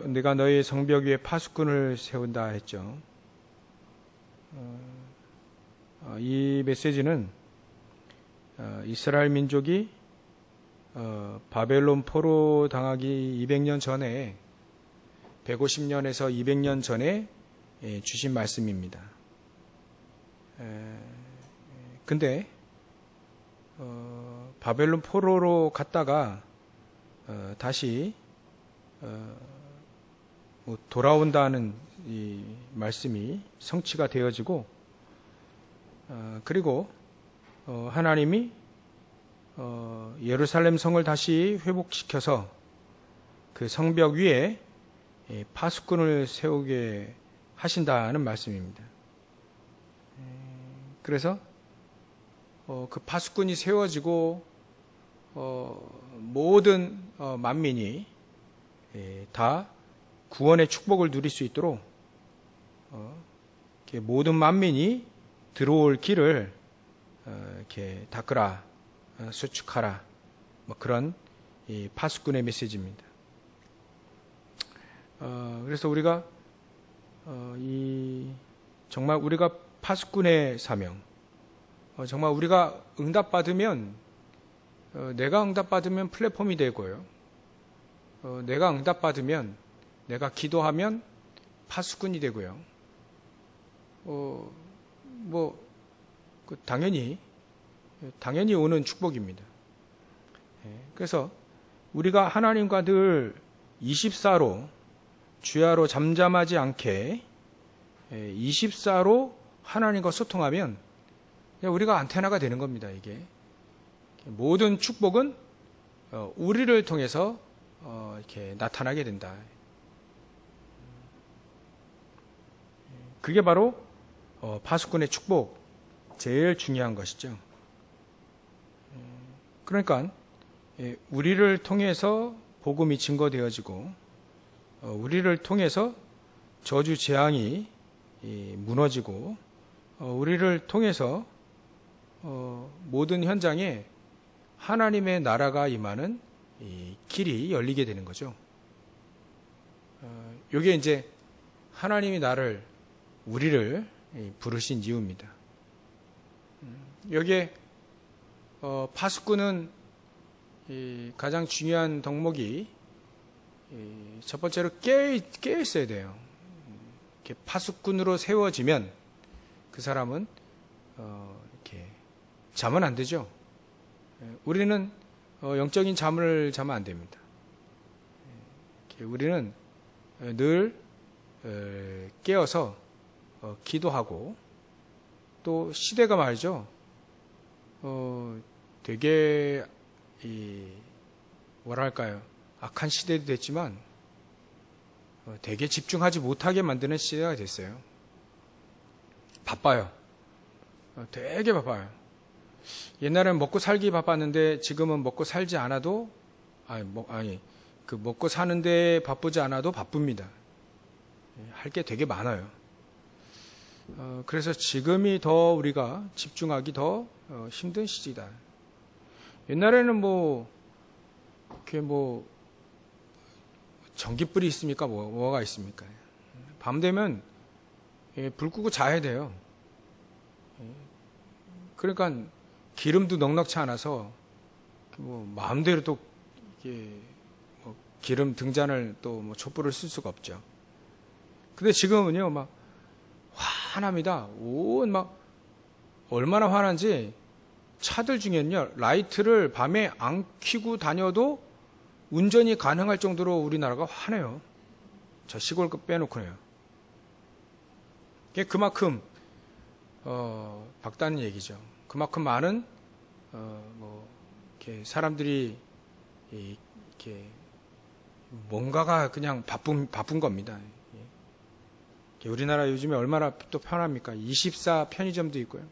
내가 너의 성벽 위에 파수꾼을 세운다 했죠. 이 메시지는 이스라엘 민족이 바벨론 포로 당하기 200년 전에 150년에서 200년 전에 주신 말씀입니다. 근데 바벨론 포로로 갔다가 다시 돌아온다는 이 말씀이 성취가 되어지고, 그리고 하나님이 예루살렘 성을 다시 회복시켜서 그 성벽 위에 파수꾼을 세우게 하신다는 말씀입니다. 그래서 그 파수꾼이 세워지고 모든 만민이 다 구원의 축복을 누릴 수 있도록 모든 만민이 들어올 길을 이렇게 닦으라, 수축하라, 그런 이 파수꾼의 메시지입니다. 그래서 우리가 정말 우리가 파수꾼의 사명, 정말 우리가 응답받으면 내가 응답받으면 플랫폼이 되고요. 내가 응답받으면 내가 기도하면 파수꾼이 되고요. 당연히 오는 축복입니다. 그래서 우리가 하나님과 늘 24로 주야로 잠잠하지 않게 24로 하나님과 소통하면 우리가 안테나가 되는 겁니다. 이게 모든 축복은 우리를 통해서 이렇게 나타나게 된다. 그게 바로 파수꾼의 축복, 제일 중요한 것이죠. 그러니까 우리를 통해서 복음이 증거되어지고, 우리를 통해서 저주 재앙이 무너지고, 우리를 통해서 모든 현장에 하나님의 나라가 임하는 이 길이 열리게 되는 거죠. 이게 이제 하나님이 우리를 부르신 이유입니다. 여기에 파수꾼은 가장 중요한 덕목이 첫 번째로 깨어 있어야 돼요. 이렇게 파수꾼으로 세워지면 그 사람은 이렇게 자면 안 되죠. 우리는 영적인 잠을 자면 안 됩니다. 우리는 늘 깨어서 기도하고, 또 시대가 말이죠. 되게 뭐랄까요, 악한 시대도 됐지만 되게 집중하지 못하게 만드는 시대가 됐어요. 바빠요. 되게 바빠요. 옛날에는 먹고 살기 바빴는데 지금은 먹고 살지 않아도 먹고 사는데 바쁘지 않아도 바쁩니다. 할 게 되게 많아요. 그래서 지금이 더 우리가 집중하기 더 힘든 시기다. 옛날에는 이렇게 전기불이 있습니까? 뭐가 있습니까? 밤 되면 불 끄고 자야 돼요. 그러니까 기름도 넉넉치 않아서 마음대로 또 기름 등잔을 또 촛불을 쓸 수가 없죠. 근데 지금은요, 화납니다. 얼마나 화난지 차들 중에는요, 라이트를 밤에 안 켜고 다녀도 운전이 가능할 정도로 우리나라가 화내요. 저 시골 빼놓고요. 그만큼 박다는 얘기죠. 그만큼 많은 이렇게 사람들이 이렇게 뭔가가 그냥 바쁜 겁니다. 우리나라 요즘에 얼마나 또 편합니까? 24 편의점도 있고요.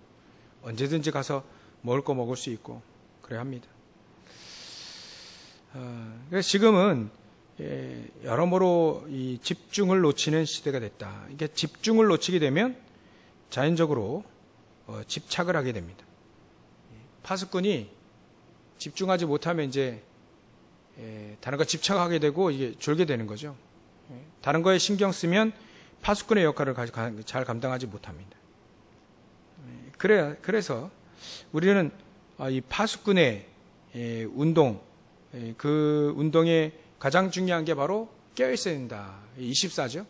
언제든지 가서 먹을 거 먹을 수 있고 그래야 합니다. 그래서 지금은 여러모로 이 집중을 놓치는 시대가 됐다. 이게 집중을 놓치게 되면 자연적으로 집착을 하게 됩니다. 파수꾼이 집중하지 못하면 이제 다른 거 집착하게 되고 이게 졸게 되는 거죠. 다른 거에 신경 쓰면 파수꾼의 역할을 잘 감당하지 못합니다. 그래서 우리는 이 파수꾼의 운동, 그 운동에 가장 중요한 게 바로 깨어있어야 된다. 24죠.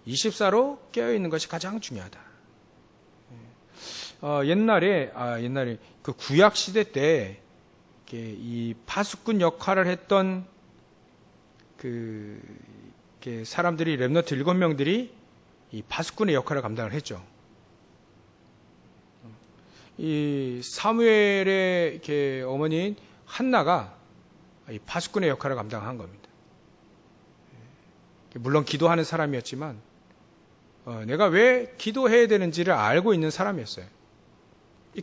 24로 깨어있는 것이 가장 중요하다. 옛날에 그 구약 시대 때 이 파수꾼 역할을 했던 그 사람들이 렘넌트 7명들이 이 파수꾼의 역할을 감당을 했죠. 이 사무엘의 이렇게 어머니인 한나가 이 파수꾼의 역할을 감당한 겁니다. 물론 기도하는 사람이었지만 내가 왜 기도해야 되는지를 알고 있는 사람이었어요.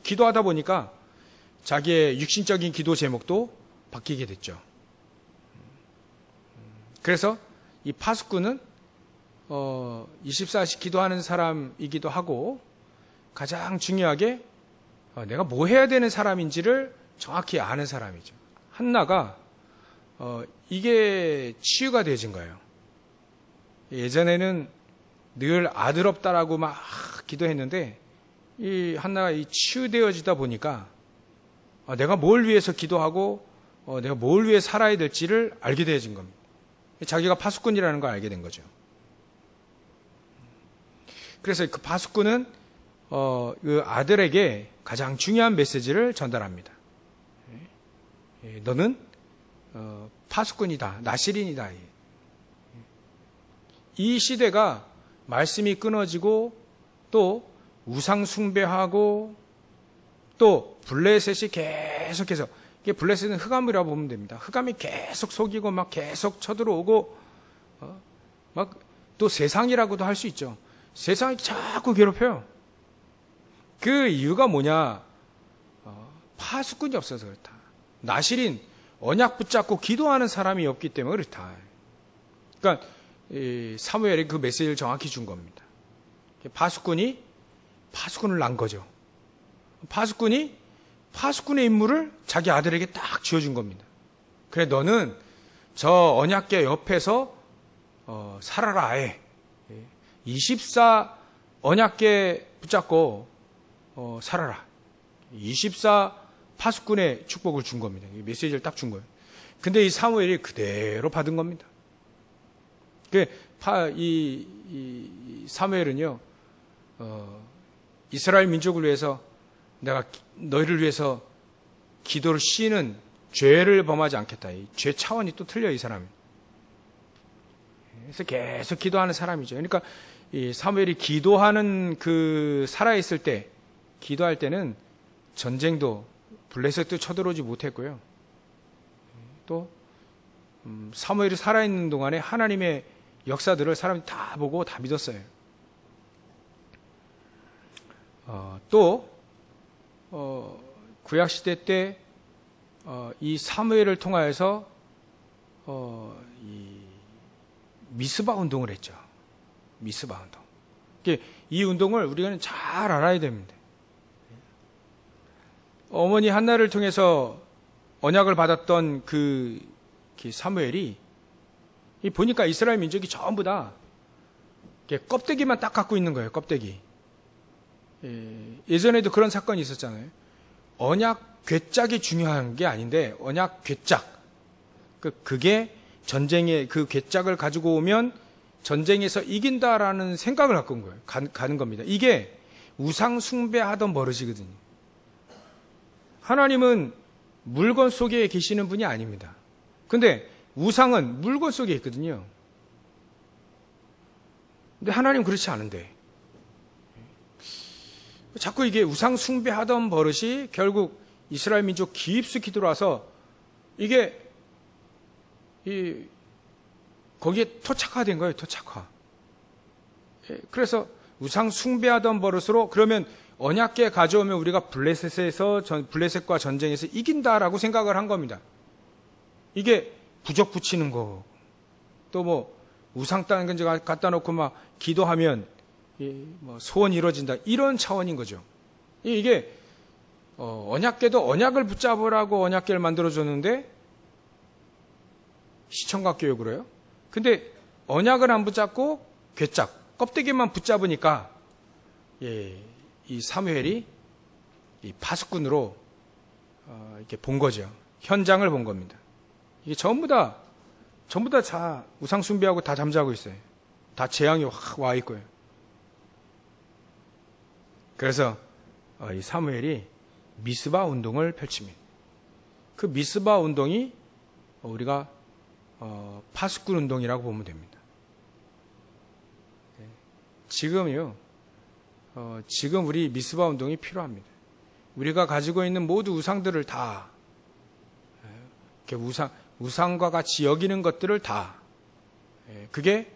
기도하다 보니까 자기의 육신적인 기도 제목도 바뀌게 됐죠. 그래서 이 파수꾼은 24시 기도하는 사람이기도 하고 가장 중요하게 내가 뭐 해야 되는 사람인지를 정확히 아는 사람이죠. 한나가 이게 치유가 되어진 거예요. 예전에는 늘 아들 없다라고 막 기도했는데 이 한나가 이 치유되어지다 보니까 내가 뭘 위해서 기도하고 내가 뭘 위해 살아야 될지를 알게 되어진 겁니다. 자기가 파수꾼이라는 걸 알게 된 거죠. 그래서 그 파수꾼은 그 아들에게 가장 중요한 메시지를 전달합니다. 너는 파수꾼이다, 나실인이다. 이 시대가 말씀이 끊어지고 또 우상 숭배하고 또 블레셋이 계속해서, 이게 블레셋은 흑암이라고 보면 됩니다. 흑암이 계속 속이고 막 계속 쳐들어오고 막 또 세상이라고도 할 수 있죠. 세상이 자꾸 괴롭혀요. 그 이유가 뭐냐? 파수꾼이 없어서 그렇다. 나실인, 언약 붙잡고 기도하는 사람이 없기 때문에 그렇다. 그러니까 사무엘이 그 메시지를 정확히 준 겁니다. 파수꾼을 낳은 거죠. 파수꾼의 임무를 자기 아들에게 딱 쥐어준 겁니다. 그래, 너는 저 언약궤 옆에서 살아라 아예. 24 언약궤 붙잡고 살아라. 24 파수꾼의 축복을 준 겁니다. 이 메시지를 딱 준 거예요. 근데 이 사무엘이 그대로 받은 겁니다. 이 사무엘은요, 이스라엘 민족을 위해서 내가 너희를 위해서 기도를 쉬는 죄를 범하지 않겠다. 이 죄 차원이 또 틀려요, 이 사람이. 그래서 계속 기도하는 사람이죠. 그러니까 이 사무엘이 기도하는 살아있을 때, 기도할 때는 전쟁도 블레셋도 쳐들어오지 못했고요. 또 사무엘이 살아있는 동안에 하나님의 역사들을 사람들이 다 보고 다 믿었어요. 또 구약시대 때 이 사무엘을 통하여서 이 미스바 운동을 했죠. 미스바 운동. 이 운동을 우리가 잘 알아야 됩니다. 어머니 한나를 통해서 언약을 받았던 그 사무엘이 보니까 이스라엘 민족이 전부 다 껍데기만 딱 갖고 있는 거예요. 껍데기. 예전에도 그런 사건이 있었잖아요. 언약 궤짝이 중요한 게 아닌데 언약 궤짝. 그게 전쟁에 그 궤짝을 가지고 오면 전쟁에서 이긴다라는 생각을 갖고 온 거예요. 가는 겁니다. 이게 우상 숭배하던 버릇이거든요. 하나님은 물건 속에 계시는 분이 아닙니다. 근데 우상은 물건 속에 있거든요. 근데 하나님 그렇지 않은데. 자꾸 이게 우상 숭배하던 버릇이 결국 이스라엘 민족 깊숙이 들어와서 이게 거기에 토착화된 거예요. 토착화. 그래서 우상 숭배하던 버릇으로 그러면 언약궤 가져오면 우리가 블레셋과 전쟁에서 이긴다라고 생각을 한 겁니다. 이게 부적 붙이는 거, 또 뭐 우상 땅 갖다 놓고 막 기도하면 뭐 소원이 이루어진다, 이런 차원인 거죠. 이게 언약궤도 언약을 붙잡으라고 언약궤를 만들어줬는데 시청각 교육으로 해요. 근데 언약을 안 붙잡고 괴짝, 껍데기만 붙잡으니까 이 사무엘이 이 파수꾼으로 이렇게 본 거죠. 현장을 본 겁니다. 이게 전부 다 우상 숭배하고 다 잠자고 있어요. 다 재앙이 확 와 있고요. 그래서 이 사무엘이 미스바 운동을 펼칩니다. 그 미스바 운동이 우리가 파수꾼 운동이라고 보면 됩니다. 지금요, 지금 우리 미스바 운동이 필요합니다. 우리가 가지고 있는 모두 우상들을 다, 우상과 같이 여기는 것들을 다, 그게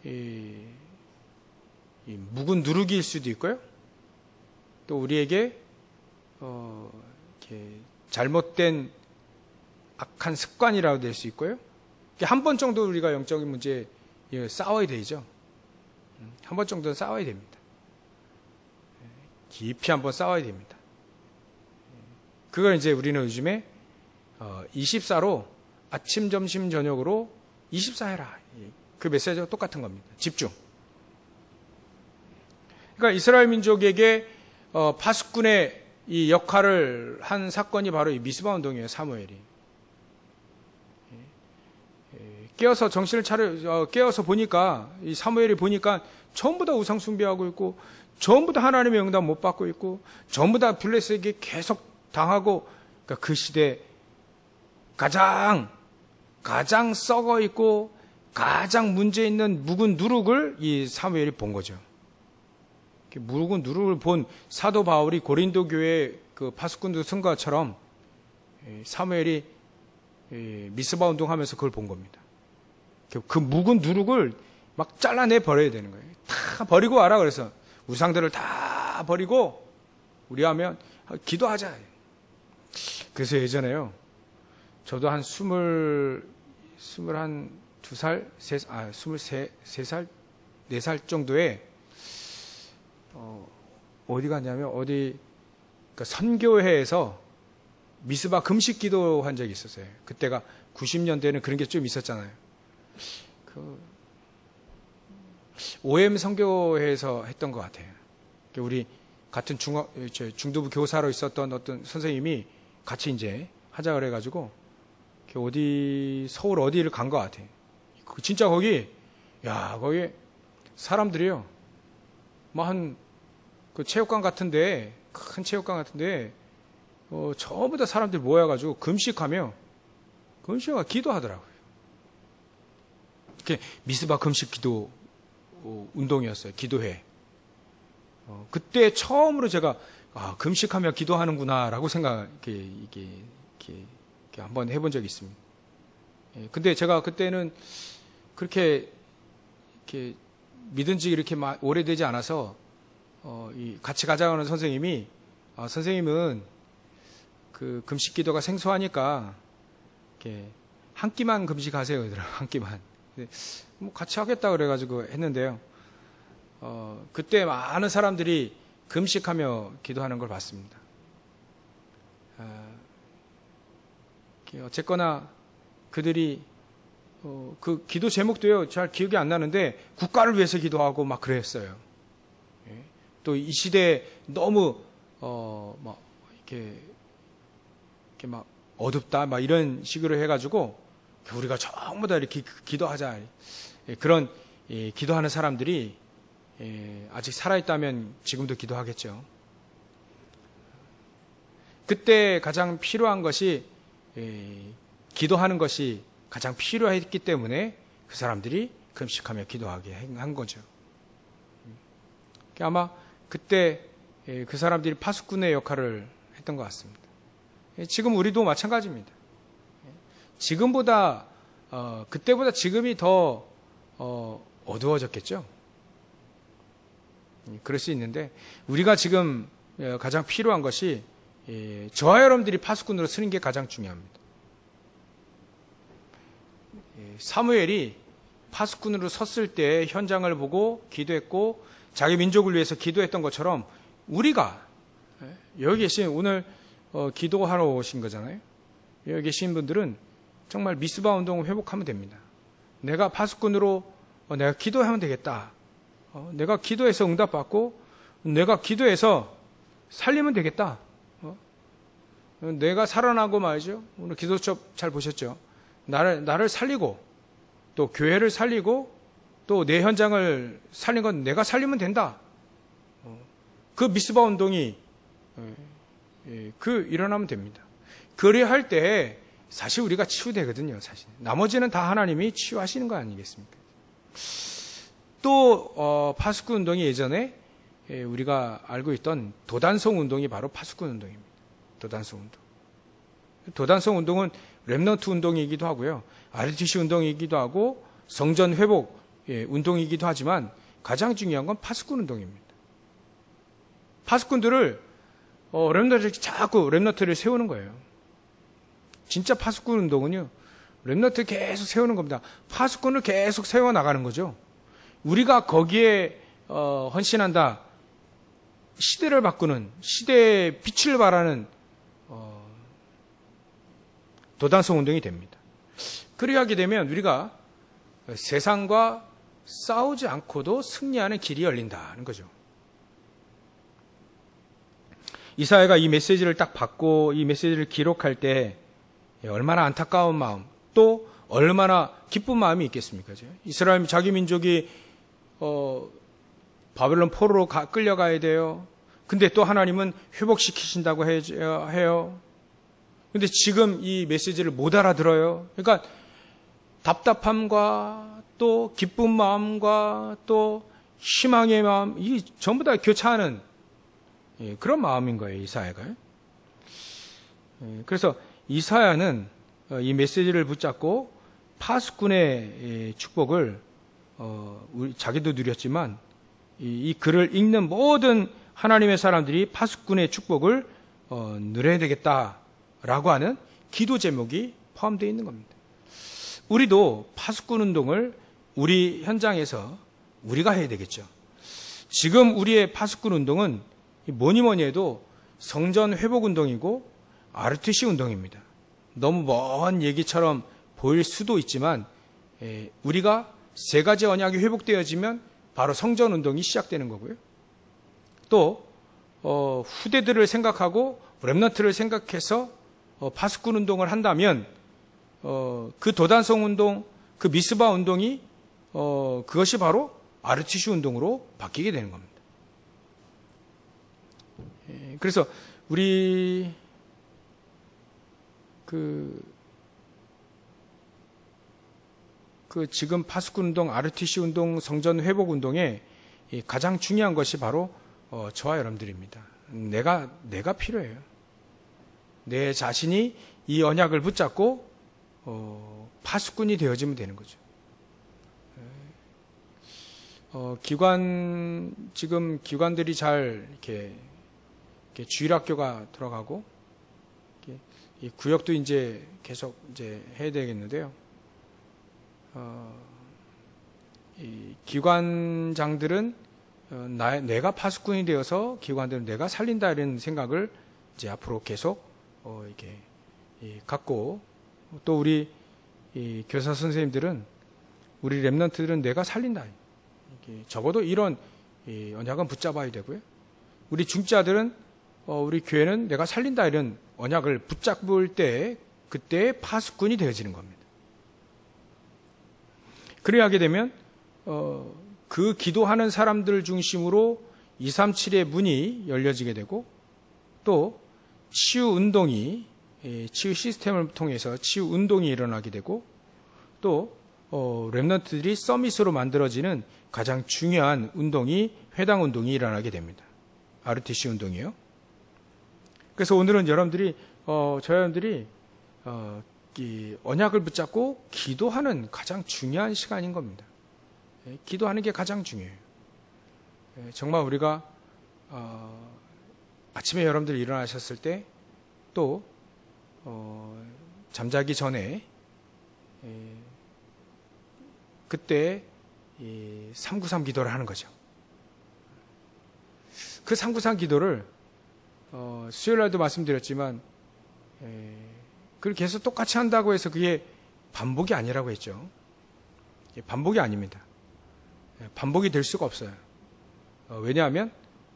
이 묵은 누룩일 수도 있고요. 또 우리에게 이렇게 잘못된 악한 습관이라고 될 수 있고요. 한 번 정도 우리가 영적인 문제에 싸워야 되죠. 한 번 정도는 싸워야 됩니다. 깊이 한번 싸워야 됩니다. 그걸 이제 우리는 요즘에 24로 아침, 점심, 저녁으로 24해라. 그 메시지가 똑같은 겁니다. 집중. 그러니까 이스라엘 민족에게 파수꾼의 이 역할을 한 사건이 바로 이 미스바 운동이에요. 사무엘이 깨어서 정신을 깨어서 보니까, 이 사무엘이 보니까 전부 다 우상 숭배하고 있고, 전부 다 하나님의 응답 못 받고 있고, 전부 다 블레셋에게 계속 당하고, 그러니까 그 시대 가장 썩어 있고 가장 문제 있는 묵은 누룩을 이 사무엘이 본 거죠. 묵은 누룩을 본 사도 바울이 고린도 교회 그 파수꾼들 쓴 것처럼 사무엘이 미스바 운동하면서 그걸 본 겁니다. 그 묵은 누룩을 막 잘라내 버려야 되는 거예요. 다 버리고 와라. 그래서 우상들을 다 버리고 우리 하면 기도하자. 그래서 예전에요, 저도 한 23살, 24살, 4살 정도에 어디 갔냐면 그러니까 선교회에서 미스바 금식 기도한 적이 있었어요. 그때가 90년대에는 그런 게 좀 있었잖아요. OM 선교회에서 했던 것 같아요. 우리 같은 중도부 교사로 있었던 어떤 선생님이 같이 이제 하자 그래가지고 서울 어디를 간 것 같아요. 진짜 거기 사람들이요, 그 체육관 같은데, 큰 체육관 같은데, 전부 다 사람들 모여가지고 금식하며 기도하더라고요. 미스바 금식 기도 운동이었어요. 기도회. 그때 처음으로 제가 금식하며 기도하는구나라고 이렇게 한번 해본 적이 있습니다. 근데 제가 그때는 그렇게 믿은 지 이렇게 오래되지 않아서 같이 가자고 하는 선생님이 선생님은 그 금식 기도가 생소하니까 한 끼만 금식하세요. 그러더라고요. 한 끼만. 뭐 같이 하겠다 그래가지고 했는데요. 그때 많은 사람들이 금식하며 기도하는 걸 봤습니다. 어쨌거나 그들이 그 기도 제목도요, 잘 기억이 안 나는데 국가를 위해서 기도하고 막 그랬어요. 또 이 시대에 너무 이렇게 막 어둡다 막 이런 식으로 해가지고 우리가 전부 다 이렇게 기도하자, 그런 기도하는 사람들이 아직 살아있다면 지금도 기도하겠죠. 그때 가장 필요한 것이, 기도하는 것이 가장 필요했기 때문에 그 사람들이 금식하며 기도하게 한 거죠. 아마 그때 그 사람들이 파수꾼의 역할을 했던 것 같습니다. 지금 우리도 마찬가지입니다. 지금보다 그때보다 지금이 더 어두워졌겠죠. 그럴 수 있는데 우리가 지금 가장 필요한 것이 저와 여러분들이 파수꾼으로 쓰는 게 가장 중요합니다. 사무엘이 파수꾼으로 섰을 때 현장을 보고 기도했고 자기 민족을 위해서 기도했던 것처럼 우리가 여기 계신 오늘 기도하러 오신 거잖아요. 여기 계신 분들은 정말 미스바 운동을 회복하면 됩니다. 내가 파수꾼으로 내가 기도하면 되겠다. 내가 기도해서 응답받고 내가 기도해서 살리면 되겠다. 내가 살아나고 말이죠. 오늘 기도첩 잘 보셨죠? 나를 살리고 또 교회를 살리고 또 내 현장을 살린 건 내가 살리면 된다. 그 미스바 운동이 일어나면 됩니다. 그리 할 때 사실 우리가 치유되거든요. 사실 나머지는 다 하나님이 치유하시는 거 아니겠습니까? 또 파수꾼 운동이 예전에 우리가 알고 있던 도단성 운동이 바로 파수꾼 운동입니다. 도단성 운동은 렘넌트 운동이기도 하고요. RTC 운동이기도 하고 성전 회복 운동이기도 하지만 가장 중요한 건 파수꾼 운동입니다. 파수꾼들을 자꾸 렘넌트를 세우는 거예요. 진짜 파수꾼 운동은요. 렘넌트 계속 세우는 겁니다. 파수꾼을 계속 세워나가는 거죠. 우리가 거기에 헌신한다. 시대를 바꾸는, 시대의 빛을 발하는 도단성 운동이 됩니다. 그리하게 되면 우리가 세상과 싸우지 않고도 승리하는 길이 열린다는 거죠. 이사야가 이 메시지를 딱 받고 이 메시지를 기록할 때 얼마나 안타까운 마음, 또 얼마나 기쁜 마음이 있겠습니까? 이스라엘 자기 민족이 바벨론 포로로 끌려가야 돼요. 근데 또 하나님은 회복시키신다고 해요. 근데 지금 이 메시지를 못 알아들어요. 그러니까 답답함과 또 기쁜 마음과 또 희망의 마음, 이 전부 다 교차하는 그런 마음인 거예요, 이사야가. 그래서 이사야는 이 메시지를 붙잡고 파수꾼의 축복을 자기도 누렸지만 이 글을 읽는 모든 하나님의 사람들이 파수꾼의 축복을 누려야 되겠다라고 하는 기도 제목이 포함되어 있는 겁니다. 우리도 파수꾼 운동을 우리 현장에서 우리가 해야 되겠죠. 지금 우리의 파수꾼 운동은 뭐니 해도 성전 회복 운동이고 RTC 운동입니다. 너무 먼 얘기처럼 보일 수도 있지만 우리가 세 가지 언약이 회복되어지면 바로 성전 운동이 시작되는 거고요. 또 후대들을 생각하고 렘넌트를 생각해서 파수꾼 운동을 한다면 그 도단성 운동, 그 미스바 운동이 그것이 바로 RTC 운동으로 바뀌게 되는 겁니다. 그래서 우리 지금 파수꾼 운동, RTC 운동, 성전 회복 운동에 가장 중요한 것이 바로 저와 여러분들입니다. 내가 필요해요. 내 자신이 이 언약을 붙잡고 파수꾼이 되어지면 되는 거죠. 지금 기관들이 잘 이렇게 주일학교가 들어가고 이 구역도 이제 계속 이제 해야 되겠는데요. 이 기관장들은 내가 파수꾼이 되어서 기관들은 내가 살린다 이런 생각을 이제 앞으로 계속 이렇게 갖고 또 우리 이 교사 선생님들은 우리 렘넌트들은 내가 살린다. 적어도 이런 언약은 붙잡아야 되고요. 우리 중자들은 우리 교회는 내가 살린다 이런 언약을 붙잡을 때 그때 파수꾼이 되어지는 겁니다. 그래야 하게 되면 그 기도하는 사람들 중심으로 237의 문이 열려지게 되고 또 치유 운동이 치유 시스템을 통해서 치유 운동이 일어나게 되고 또 렘넌트들이 서밋으로 만들어지는 가장 중요한 운동이 회당 운동이 일어나게 됩니다. RTC 운동이요. 그래서 오늘은 여러분들이 저여러분들이 이 언약을 붙잡고 기도하는 가장 중요한 시간인 겁니다. 기도하는 게 가장 중요해요. 정말 우리가 아침에 여러분들이 일어나셨을 때 또 잠자기 전에 그때 393 기도를 하는 거죠. 그 393 기도를 수요일 날도 말씀드렸지만 그걸 계속 똑같이 한다고 해서 그게 반복이 아니라고 했죠. 반복이 아닙니다. 반복이 될 수가 없어요. 왜냐하면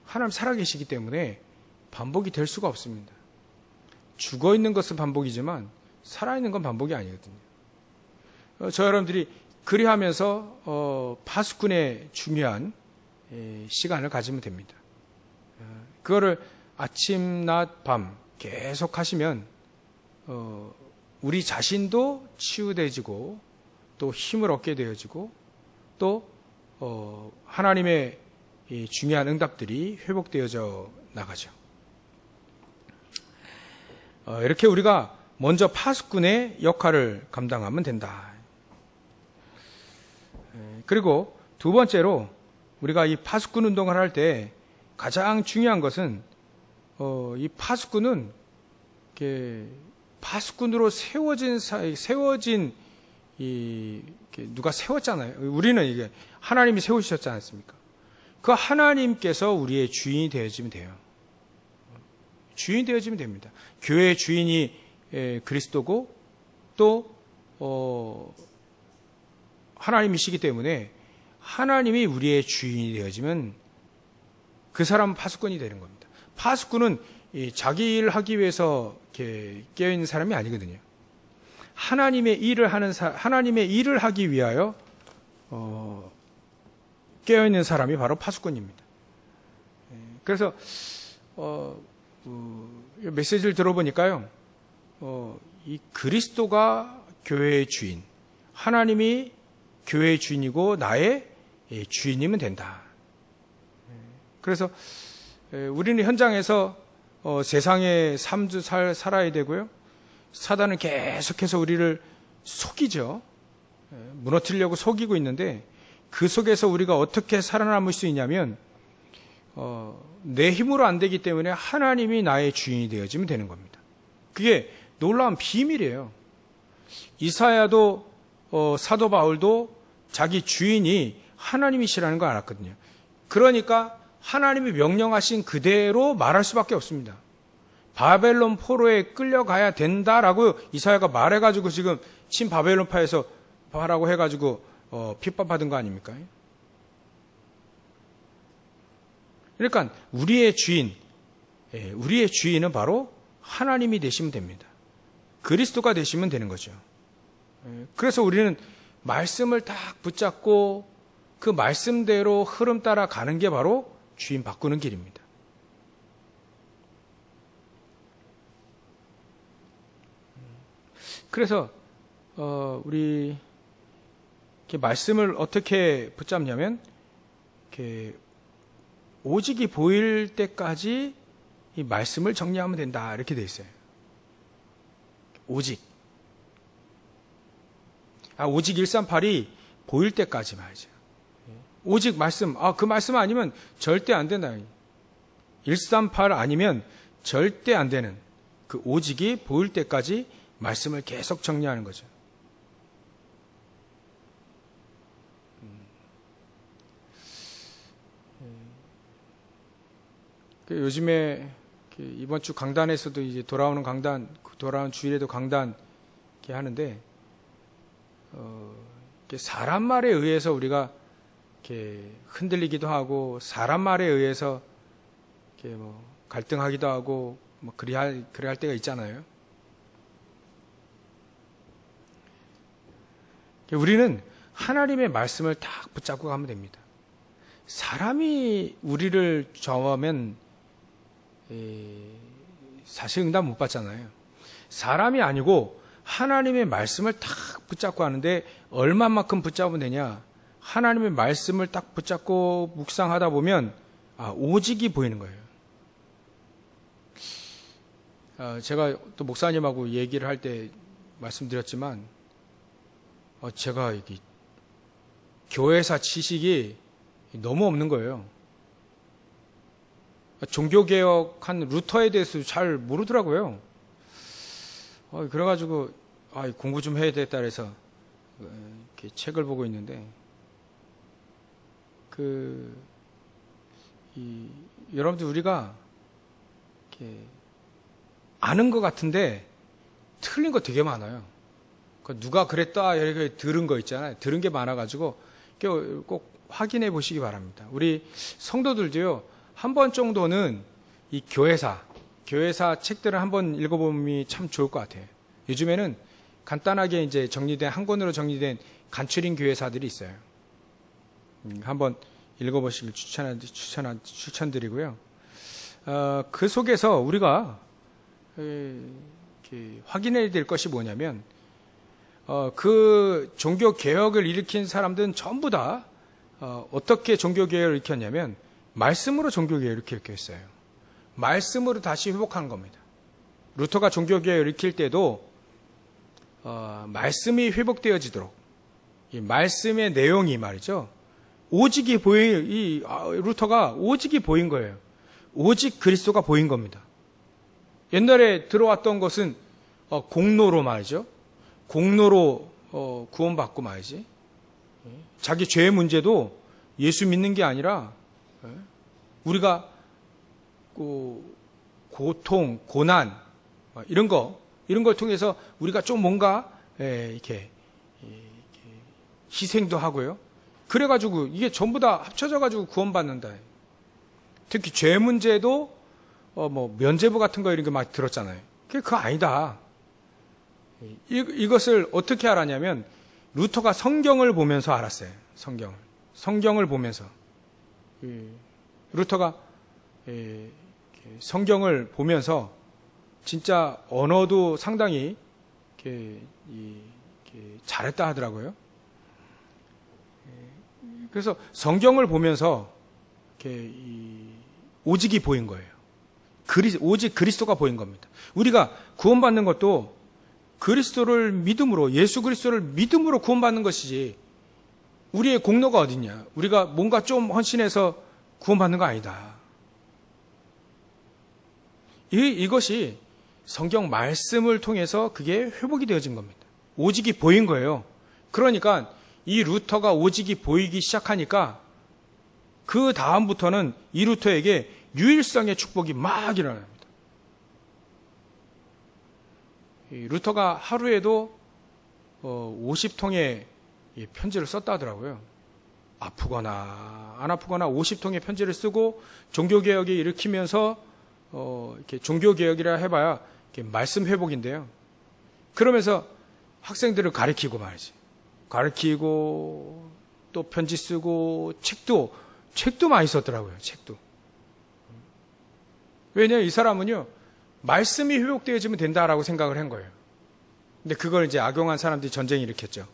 하나님 살아계시기 때문에 반복이 될 수가 없습니다. 죽어 있는 것은 반복이지만 살아있는 건 반복이 아니거든요. 저 여러분들이 그리하면서 파수꾼의 중요한 시간을 가지면 됩니다. 그거를 아침, 낮, 밤 계속 하시면 우리 자신도 치유되어지고 또 힘을 얻게 되어지고 또 하나님의 이 중요한 응답들이 회복되어져 나가죠. 이렇게 우리가 먼저 파수꾼의 역할을 감당하면 된다. 그리고 두 번째로 우리가 이 파수꾼 운동을 할 때 가장 중요한 것은 이 파수꾼은 파수꾼으로 세워진 누가 세웠잖아요. 우리는 이게 하나님이 세우셨지 않습니까? 그 하나님께서 우리의 주인이 되어지면 돼요. 주인이 되어지면 됩니다. 교회의 주인이 그리스도고 또 하나님이시기 때문에 하나님이 우리의 주인이 되어지면 그 사람은 파수꾼이 되는 겁니다. 파수꾼은 자기 일을 하기 위해서 깨어있는 사람이 아니거든요. 하나님의 일을 하기 위하여 깨어있는 사람이 바로 파수꾼입니다. 그래서 메시지를 들어보니까요, 이 그리스도가 교회의 주인, 하나님이 교회의 주인이고 나의 주인이면 된다. 그래서 우리는 현장에서 세상의 삶도 살아야 되고요. 사단은 계속해서 우리를 속이죠. 무너뜨리려고 속이고 있는데 그 속에서 우리가 어떻게 살아남을 수 있냐면 내 힘으로 안 되기 때문에 하나님이 나의 주인이 되어지면 되는 겁니다. 그게 놀라운 비밀이에요. 이사야도 사도 바울도 자기 주인이 하나님이시라는 걸 알았거든요. 그러니까 하나님이 명령하신 그대로 말할 수밖에 없습니다. 바벨론 포로에 끌려가야 된다라고 이사야가 말해가지고 지금 친바벨론파에서 하라고 해가지고 핍박받은 거 아닙니까? 그러니까 우리의 주인은 바로 하나님이 되시면 됩니다. 그리스도가 되시면 되는 거죠. 그래서 우리는 말씀을 딱 붙잡고 그 말씀대로 흐름 따라 가는 게 바로 주인 바꾸는 길입니다. 그래서 우리 이렇게 말씀을 어떻게 붙잡냐면 이렇게 오직이 보일 때까지 이 말씀을 정리하면 된다 이렇게 돼 있어요. 오직 138이 보일 때까지 말이죠. 오직 말씀, 그 말씀 아니면 절대 안 된다. 138 아니면 절대 안 되는 그 오직이 보일 때까지 말씀을 계속 정리하는 거죠. 요즘에 이번 주 강단에서도 이제 돌아오는 주일에도 강단 이렇게 하는데, 사람 말에 의해서 우리가 이렇게 흔들리기도 하고, 사람 말에 의해서 이렇게 갈등하기도 하고, 그래야 할 때가 있잖아요. 우리는 하나님의 말씀을 딱 붙잡고 가면 됩니다. 사람이 우리를 좌우하면 사실 응답 못 받잖아요. 사람이 아니고 하나님의 말씀을 딱 붙잡고 하는데 얼마만큼 붙잡으면 되냐? 하나님의 말씀을 딱 붙잡고 묵상하다 보면 오직이 보이는 거예요. 제가 또 목사님하고 얘기를 할 때 말씀드렸지만 제가 이게 교회사 지식이 너무 없는 거예요. 종교개혁한 루터에 대해서 잘 모르더라고요. 그래가지고 공부 좀 해야 되겠다 그래서 이렇게 책을 보고 있는데 여러분들 우리가 이렇게 아는 것 같은데 틀린 거 되게 많아요. 누가 그랬다 이렇게 들은 거 있잖아요. 들은 게 많아가지고 꼭 확인해 보시기 바랍니다. 우리 성도들도요, 한 번 정도는 이 교회사 책들을 한번 읽어보면 참 좋을 것 같아요. 요즘에는 간단하게 이제 정리된, 한 권으로 정리된 간추린 교회사들이 있어요. 한번 읽어보시길 추천드리고요. 그 속에서 우리가 확인해야 될 것이 뭐냐면, 그 종교 개혁을 일으킨 사람들은 전부 다 어떻게 종교 개혁을 일으켰냐면 말씀으로 종교 개혁을 일으켰어요. 말씀으로 다시 회복하는 겁니다. 루터가 종교 개혁을 일으킬 때도 말씀이 회복되어지도록, 이 말씀의 내용이 말이죠, 오직이 루터가 오직이 보인 거예요. 오직 그리스도가 보인 겁니다. 옛날에 들어왔던 것은 공로로 말이죠. 공로로 구원받고 말이지. 자기 죄의 문제도 예수 믿는 게 아니라 우리가 고통, 고난 이런 걸 통해서 우리가 좀 뭔가 이렇게 희생도 하고요. 그래가지고 이게 전부 다 합쳐져가지고 구원받는다. 특히 죄 문제도 면죄부 같은 거 이런 게 막 들었잖아요. 그거 아니다. 이것을 어떻게 알았냐면 루터가 성경을 보면서 알았어요. 성경을 보면서 루터가 성경을 보면서 진짜 언어도 상당히 잘했다 하더라고요. 그래서 성경을 보면서 오직이 보인 거예요. 오직 그리스도가 보인 겁니다. 우리가 구원받는 것도 그리스도를 믿음으로, 예수 그리스도를 믿음으로 구원받는 것이지 우리의 공로가 어딨냐, 우리가 뭔가 좀 헌신해서 구원받는 거 아니다. 이것이 성경 말씀을 통해서 그게 회복이 되어진 겁니다. 오직이 보인 거예요. 그러니까 이 루터가 오직이 보이기 시작하니까 그 다음부터는 이 루터에게 유일성의 축복이 막 일어납니다. 루터가 하루에도 50통의 편지를 썼다 하더라고요. 아프거나 안 아프거나 50통의 편지를 쓰고 종교개혁을 일으키면서 이렇게 종교개혁이라 해봐야 이렇게 말씀 회복인데요. 그러면서 학생들을 가르치고 말이지. 가르치고 또 편지 쓰고 책도 많이 썼더라고요. 책도. 왜냐하면 이 사람은요, 말씀이 회복되어지면 된다라고 생각을 한 거예요. 근데 그걸 이제 악용한 사람들이 전쟁을 일으켰죠.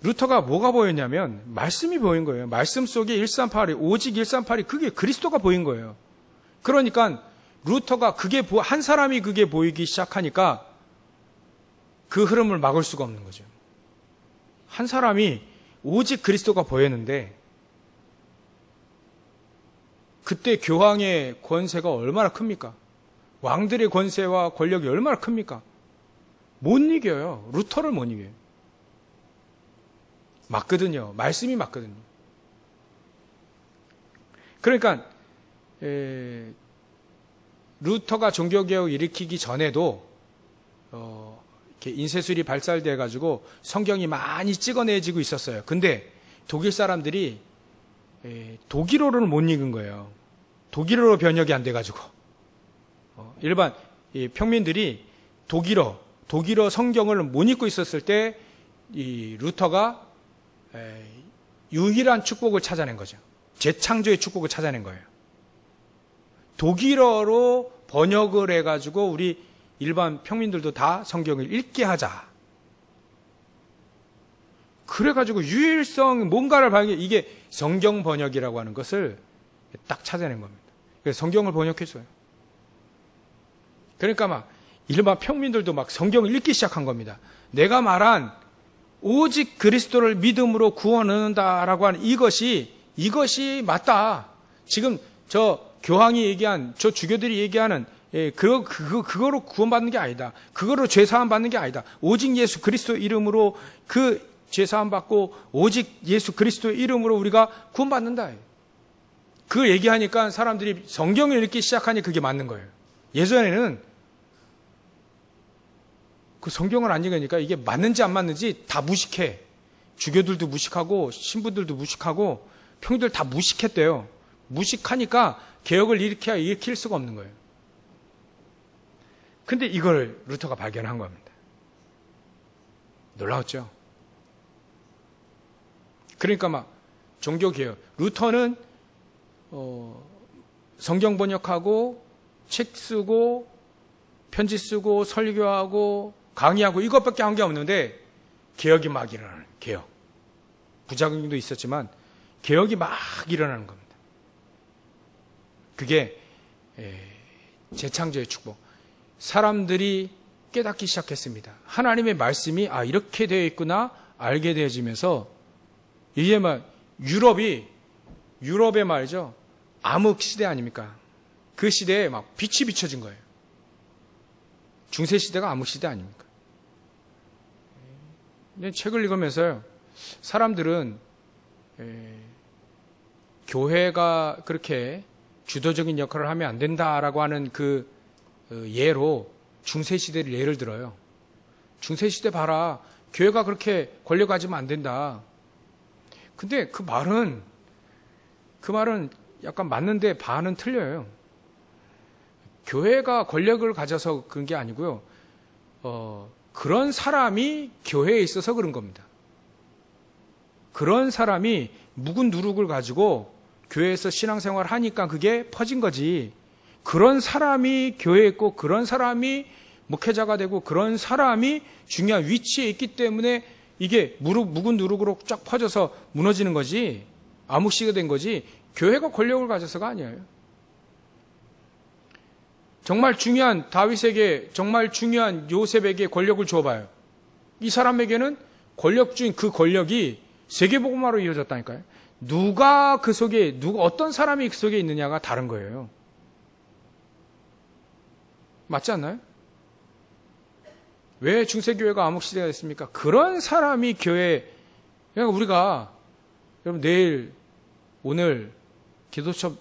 루터가 뭐가 보였냐면 말씀이 보인 거예요. 말씀 속에 138이, 오직 138이 그게 그리스도가 보인 거예요. 그러니까 루터가 한 사람이 그게 보이기 시작하니까 그 흐름을 막을 수가 없는 거죠. 한 사람이 오직 그리스도가 보였는데 그때 교황의 권세가 얼마나 큽니까? 왕들의 권세와 권력이 얼마나 큽니까? 못 이겨요. 루터를 못 이겨요. 맞거든요. 말씀이 맞거든요. 그러니까 루터가 종교개혁을 일으키기 전에도 이렇게 인쇄술이 발달돼 가지고 성경이 많이 찍어내지고 있었어요. 근데 독일 사람들이 독일어를 못 읽은 거예요. 독일어로 번역이 안 돼가지고 일반 평민들이 독일어 성경을 못 읽고 있었을 때 이 루터가 유일한 축복을 찾아낸 거죠. 재창조의 축복을 찾아낸 거예요. 독일어로 번역을 해가지고 우리 일반 평민들도 다 성경을 읽게 하자. 그래가지고 유일성 뭔가를 발견, 이게 성경 번역이라고 하는 것을 딱 찾아낸 겁니다. 그래서 성경을 번역했어요. 그러니까 막 일반 평민들도 막 성경을 읽기 시작한 겁니다. 내가 말한 오직 그리스도를 믿음으로 구원을 얻는다라고 하는 이것이 맞다. 지금 저 교황이 얘기한, 저 주교들이 얘기하는 그거로 구원받는 게 아니다. 그거로 죄사함 받는 게 아니다. 오직 예수 그리스도 이름으로 그 죄사함 받고 오직 예수 그리스도의 이름으로 우리가 구원받는다. 그 얘기하니까 사람들이 성경을 읽기 시작하니 그게 맞는 거예요. 예전에는 그 성경을 안 읽으니까 이게 맞는지 안 맞는지 다 무식해. 주교들도 무식하고 신부들도 무식하고 평들 다 무식했대요. 무식하니까 개혁을 일으킬 수가 없는 거예요. 근데 이걸 루터가 발견한 겁니다. 놀라웠죠? 그러니까 막 종교개혁. 루터는 성경 번역하고 책 쓰고 편지 쓰고 설교하고 강의하고 이것밖에 한 게 없는데 개혁이 막 일어나는 개혁. 부작용도 있었지만 개혁이 막 일어나는 겁니다. 그게 재창조의 축복. 사람들이 깨닫기 시작했습니다. 하나님의 말씀이 이렇게 되어 있구나 알게 되어지면서 이제 막 유럽의 말이죠. 암흑 시대 아닙니까? 그 시대에 막 빛이 비춰진 거예요. 중세 시대가 암흑 시대 아닙니까? 책을 읽으면서요. 사람들은 교회가 그렇게 주도적인 역할을 하면 안 된다라고 하는 그 예로 중세시대를 예를 들어요. 중세시대 봐라. 교회가 그렇게 권력 가지면 안 된다. 근데 그 말은 약간 맞는데 반은 틀려요. 교회가 권력을 가져서 그런 게 아니고요. 그런 사람이 교회에 있어서 그런 겁니다. 그런 사람이 묵은 누룩을 가지고 교회에서 신앙생활을 하니까 그게 퍼진 거지. 그런 사람이 교회에 있고 그런 사람이 목회자가 되고 그런 사람이 중요한 위치에 있기 때문에 이게 묵은 누룩으로 쫙 퍼져서 무너지는 거지. 암흑시가 된 거지. 교회가 권력을 가져서가 아니에요. 정말 중요한 다윗에게 정말 중요한 요셉에게 권력을 줘봐요. 이 사람에게는 권력 중인 그 권력이 세계복음화로 이루어졌다니까요. 어떤 사람이 그 속에 있느냐가 다른 거예요. 맞지 않나요? 왜 중세교회가 암흑시대가 됐습니까? 그런 사람이 그러니까 우리가, 여러분 오늘 기도처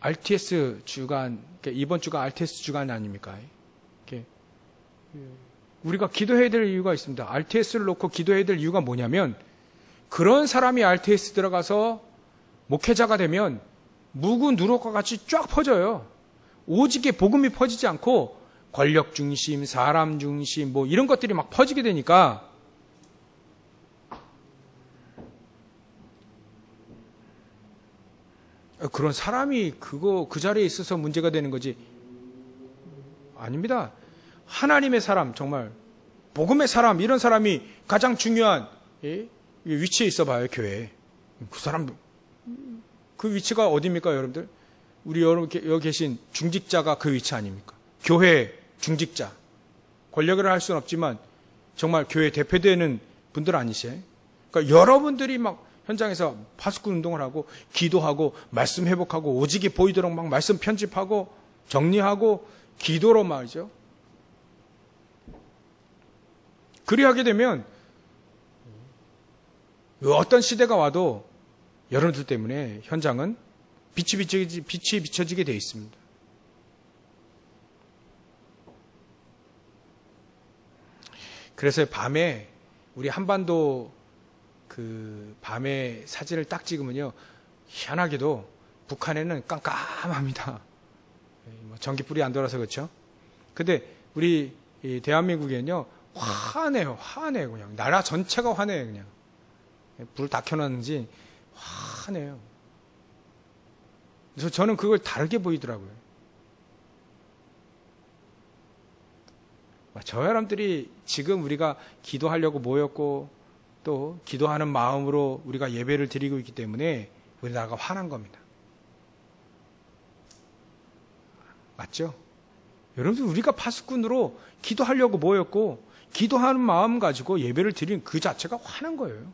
RTS 주간, 이번 주가 RTS 주간 아닙니까? 우리가 기도해야 될 이유가 있습니다. RTS를 놓고 기도해야 될 이유가 뭐냐면, 그런 사람이 RTS 들어가서 목회자가 되면 묵은 누룩과 같이 쫙 퍼져요. 오직에 복음이 퍼지지 않고 권력 중심, 사람 중심 뭐 이런 것들이 막 퍼지게 되니까 그런 사람이 그 자리에 있어서 문제가 되는 거지. 아닙니다. 하나님의 사람, 정말 복음의 사람, 이런 사람이 가장 중요한 위치에 있어 봐요, 교회에. 그 사람, 그 위치가 어디입니까, 여러분들? 우리 여기 계신 중직자가 그 위치 아닙니까? 교회 중직자. 권력을 할 수는 없지만 정말 교회 대표되는 분들 아니세요? 그러니까 여러분들이 막 현장에서 파수꾼 운동을 하고 기도하고 말씀 회복하고 오직이 보이도록 막 말씀 편집하고 정리하고 기도로 말이죠. 그리하게 되면 어떤 시대가 와도 여러분들 때문에 현장은 빛이 비춰지게 되어 있습니다. 그래서 밤에 우리 한반도 그 밤에 사진을 딱 찍으면요, 희한하게도 북한에는 깜깜합니다. 전기불이 안 돌아서 그렇죠. 근데 우리 대한민국에는요 환해요. 그냥 나라 전체가 환해요. 그냥 불 다 켜놨는지 환해요. 그래서 저는 그걸 다르게 보이더라고요. 저 사람들이 지금 우리가 기도하려고 모였고 또 기도하는 마음으로 우리가 예배를 드리고 있기 때문에 우리나라가 화난 겁니다. 맞죠? 여러분들, 우리가 파수꾼으로 기도하려고 모였고 기도하는 마음 가지고 예배를 드리는 그 자체가 화난 거예요.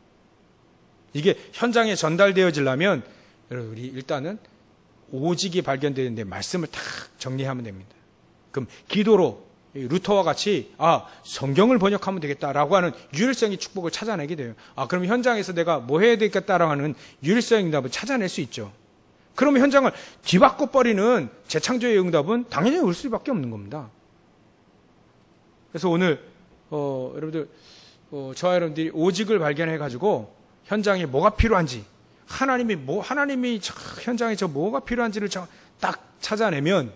이게 현장에 전달되어지려면 여러분, 우리 일단은 오직이 발견되는데 말씀을 탁 정리하면 됩니다. 그럼 기도로 루터와 같이 성경을 번역하면 되겠다라고 하는 유일성의 축복을 찾아내게 돼요. 그럼 현장에서 내가 뭐 해야 되겠다라고 하는 유일성의 응답을 찾아낼 수 있죠. 그러면 현장을 뒤바꿔 버리는 재창조의 응답은 당연히 올 수밖에 없는 겁니다. 그래서 오늘 여러분들 저와 여러분들이 오직을 발견해 가지고 현장에 뭐가 필요한지 하나님이 현장에 뭐가 필요한지를 딱 찾아내면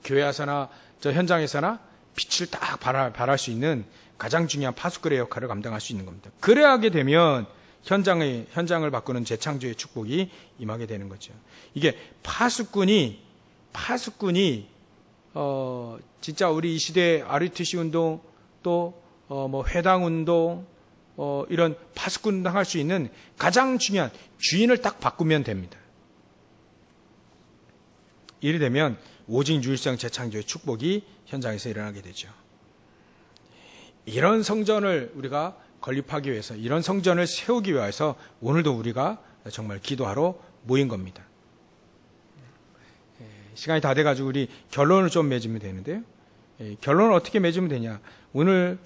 교회에서나 저 현장에서나 빛을 딱 발할 수 있는 가장 중요한 파수꾼의 역할을 감당할 수 있는 겁니다. 그래야 하게 되면 현장을 바꾸는 재창조의 축복이 임하게 되는 거죠. 이게 파수꾼이 진짜 우리 이 시대 RUTC 운동 또 회당 운동 이런 파수꾼 운동 할 수 있는 가장 중요한 주인을 딱 바꾸면 됩니다. 이래 되면 오직 유일성 재창조의 축복이 현장에서 일어나게 되죠. 이런 성전을 우리가 건립하기 위해서, 이런 성전을 세우기 위해서 오늘도 우리가 정말 기도하러 모인 겁니다. 시간이 다 돼가지고 우리 결론을 좀 맺으면 되는데요. 결론을 어떻게 맺으면 되냐. 오늘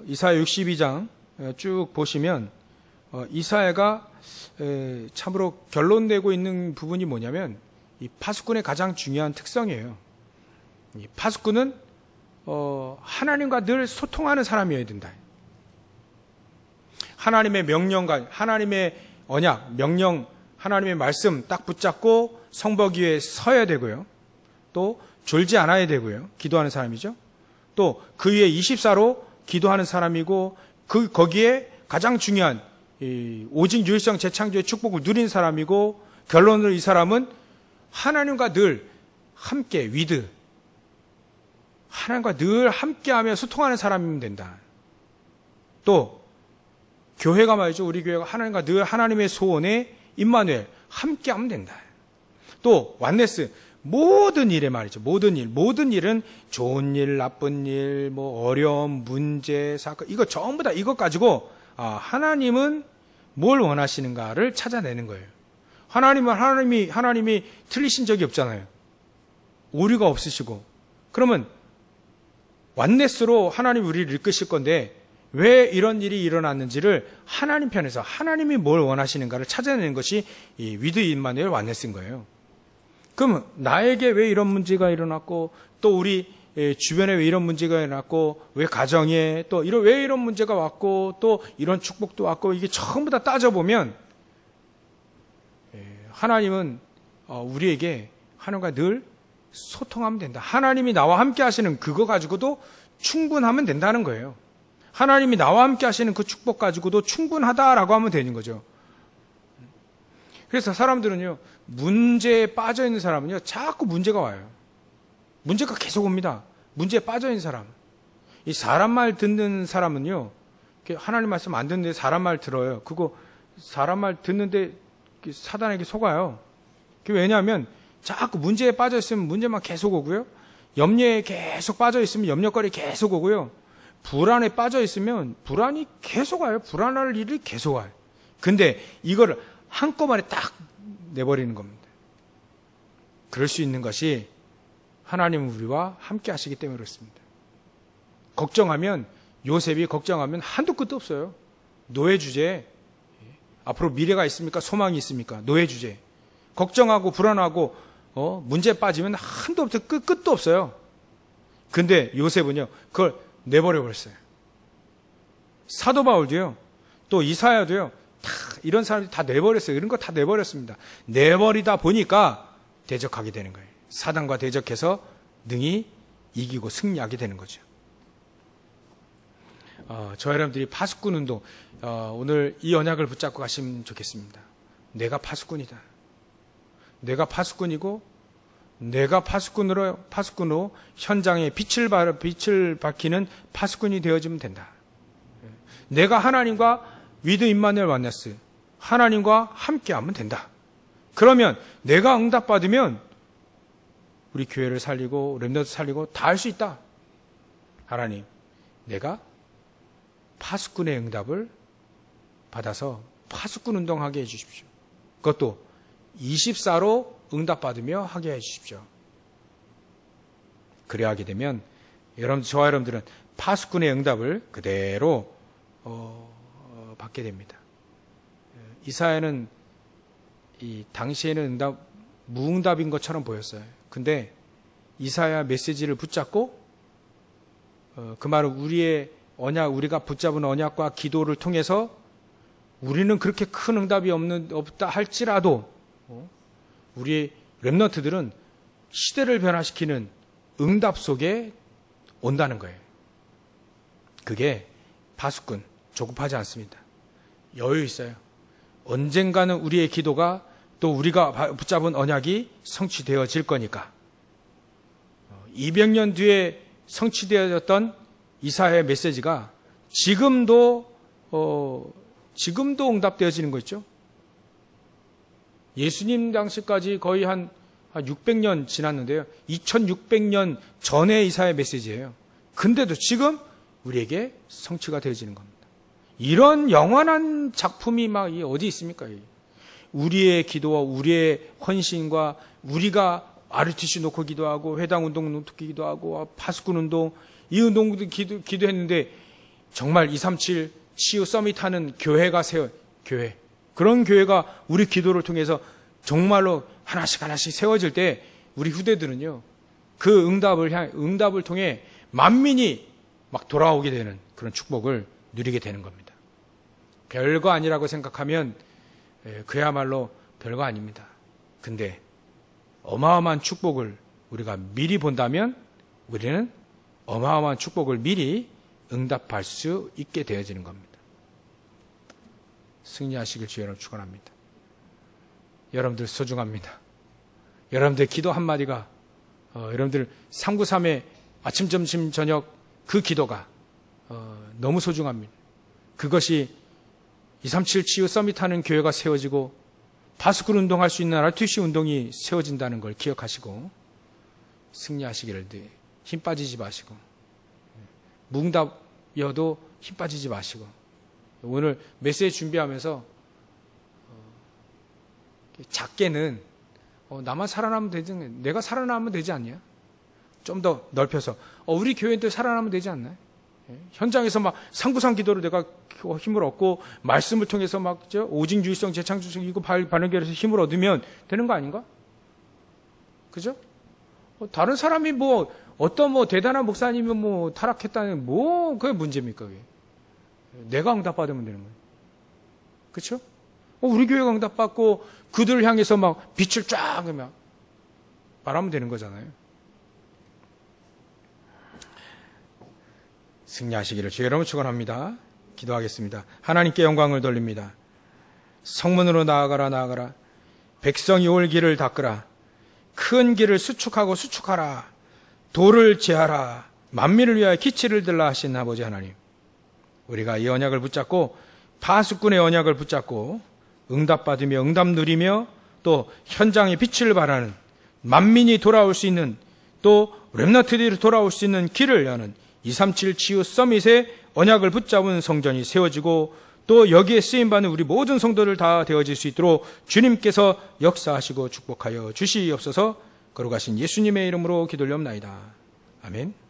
이사야 62장 쭉 보시면 이사야가 참으로 결론 내고 있는 부분이 뭐냐면 이 파수꾼의 가장 중요한 특성이에요. 이 파수꾼은 하나님과 늘 소통하는 사람이어야 된다. 하나님의 명령과 하나님의 언약, 명령, 하나님의 말씀 딱 붙잡고 성벽 위에 서야 되고요. 또 졸지 않아야 되고요. 기도하는 사람이죠. 또 그 위에 24로 기도하는 사람이고 거기에 가장 중요한 오직 유일성 재창조의 축복을 누린 사람이고 결론으로 이 사람은 하나님과 늘 함께 하나님과 늘 함께하며 소통하는 사람이면 된다. 또 교회가 말이죠. 우리 교회가 하나님과 늘 하나님의 소원에 임마누엘 함께하면 된다. 또 완네스 모든 일에 말이죠. 모든 일은 좋은 일, 나쁜 일, 어려움, 문제, 사건 이거 전부 다 이것 가지고 하나님은 뭘 원하시는가를 찾아내는 거예요. 하나님이 틀리신 적이 없잖아요. 오류가 없으시고. 그러면 완네스로 하나님 우리를 이끄실 건데 왜 이런 일이 일어났는지를 하나님 편에서 하나님이 뭘 원하시는가를 찾아내는 것이 이 위드 임마누엘 완네스인 거예요. 그럼 나에게 왜 이런 문제가 일어났고 또 우리 주변에 왜 이런 문제가 일어났고 왜 가정에 또 왜 이런 문제가 왔고 또 이런 축복도 왔고 이게 전부 다 따져보면 하나님은 우리에게 하나님과 늘 소통하면 된다. 하나님이 나와 함께 하시는 그거 가지고도 충분하면 된다는 거예요. 하나님이 나와 함께 하시는 그 축복 가지고도 충분하다라고 하면 되는 거죠. 그래서 사람들은요, 문제에 빠져 있는 사람은요, 자꾸 문제가 와요. 문제가 계속 옵니다. 문제에 빠져 있는 사람. 이 사람 말 듣는 사람은요, 하나님 말씀 안 듣는데 사람 말 들어요. 그거 사람 말 듣는데 사단에게 속아요. 왜냐하면 자꾸 문제에 빠져 있으면 문제만 계속 오고요. 염려에 계속 빠져 있으면 염려거리 계속 오고요. 불안에 빠져 있으면 불안이 계속 와요. 불안할 일이 계속 와요. 근데 이거를 한꺼번에 딱 내버리는 겁니다. 그럴 수 있는 것이 하나님은 우리와 함께 하시기 때문에 그렇습니다. 요셉이 걱정하면 한도 끝도 없어요. 노예 주제. 앞으로 미래가 있습니까? 소망이 있습니까? 노예 주제. 걱정하고 불안하고 문제에 빠지면 한도 없어요. 끝도 없어요. 근데 요셉은요, 그걸 내버려 버렸어요. 사도 바울도요, 또 이사야도요, 다 이런 사람들이 다 내버렸어요. 이런 거 다 내버렸습니다. 내버리다 보니까 대적하게 되는 거예요. 사단과 대적해서 능히 이기고 승리하게 되는 거죠. 저 여러분들이 파수꾼 운동, 오늘 이 언약을 붙잡고 가시면 좋겠습니다. 내가 파수꾼이다. 내가 파수꾼이고, 내가 파수꾼으로 현장에 빛을 밝히는 파수꾼이 되어지면 된다. 내가 하나님과 위드 임마누엘 완네스, 하나님과 함께하면 된다. 그러면 내가 응답받으면 우리 교회를 살리고 렘넌트 살리고 다 할 수 있다. 하나님, 내가 파수꾼의 응답을 받아서 파수꾼 운동하게 해주십시오. 그것도 24로 응답받으며 하게 해주십시오. 그래야 하게 되면 저와 여러분들은 파수꾼의 응답을 그대로 받게 됩니다. 이사야는 이 당시에는 무응답인 것처럼 보였어요. 근데 이사야 메시지를 붙잡고 그 말은 우리의 언약, 우리가 붙잡은 언약과 기도를 통해서 우리는 그렇게 큰 응답이 없다 할지라도 우리의 렘넌트들은 시대를 변화시키는 응답 속에 온다는 거예요. 그게 파수꾼, 조급하지 않습니다. 여유 있어요. 언젠가는 우리의 기도가 또 우리가 붙잡은 언약이 성취되어질 거니까. 200년 뒤에 성취되어졌던 이사야의 메시지가 지금도 응답되어지는 거 있죠. 예수님 당시까지 거의 한 600년 지났는데요. 2600년 전의 이사야의 메시지예요. 근데도 지금 우리에게 성취가 되어지는 겁니다. 이런 영원한 작품이 막 어디 있습니까? 우리의 기도와 우리의 헌신과 우리가 RUTC 놓고 기도하고 회당 운동 놓고 기도하고 파수꾼 운동 이 운동도 기도했는데 정말 237 치유 서밋 하는 교회가 교회 그런 교회가 우리 기도를 통해서 정말로 하나씩 세워질 때 우리 후대들은요 그 응답을 통해 만민이 막 돌아오게 되는 그런 축복을 누리게 되는 겁니다. 별거 아니라고 생각하면 그야말로 별거 아닙니다. 근데 어마어마한 축복을 우리가 미리 본다면 우리는 어마어마한 축복을 미리 응답할 수 있게 되어지는 겁니다. 승리하시길 주 여러분 축원합니다. 여러분들 소중합니다. 여러분들 기도 한마디가 여러분들 393의 아침 점심 저녁 그 기도가 너무 소중합니다. 그것이 237 치유 서밋하는 교회가 세워지고 파수꾼 운동할 수 있는 RUTC 운동이 세워진다는 걸 기억하시고 승리하시기를 힘 빠지지 마시고 무응답이어도 힘 빠지지 마시고 오늘 메시지 준비하면서 작게는 나만 살아나면 되지, 내가 살아나면 되지 않냐? 좀 더 넓혀서 우리 교회도 살아나면 되지 않나요? 현장에서 막 상부상 기도로 내가 힘을 얻고 말씀을 통해서 막 오직유의성 재창조성 이거 반응결에서 힘을 얻으면 되는 거 아닌가? 그죠? 다른 사람이 어떤 대단한 목사님이 타락했다는 그게 문제입니까? 그게? 내가 응답받으면 되는 거예요. 그렇죠? 우리 교회가 응답받고 그들을 향해서 막 빛을 쫙 말하면 되는 거잖아요. 승리하시기를 주의 이름으로 축원합니다. 기도하겠습니다. 하나님께 영광을 돌립니다. 성문으로 나아가라. 백성이 올 길을 닦으라. 큰 길을 수축하라. 돌을 제하라. 만민을 위하여 기치를 들라 하신 아버지 하나님. 우리가 이 언약을 붙잡고 파수꾼의 언약을 붙잡고 응답받으며 응답 누리며 또 현장에 빛을 발하는 만민이 돌아올 수 있는 또 렘넌트들이 돌아올 수 있는 길을 여는 237 치유 서밋의 언약을 붙잡은 성전이 세워지고 또 여기에 쓰임받는 우리 모든 성도들 다 되어질 수 있도록 주님께서 역사하시고 축복하여 주시옵소서. 거룩하신 예수님의 이름으로 기도올려옵나이다. 아멘.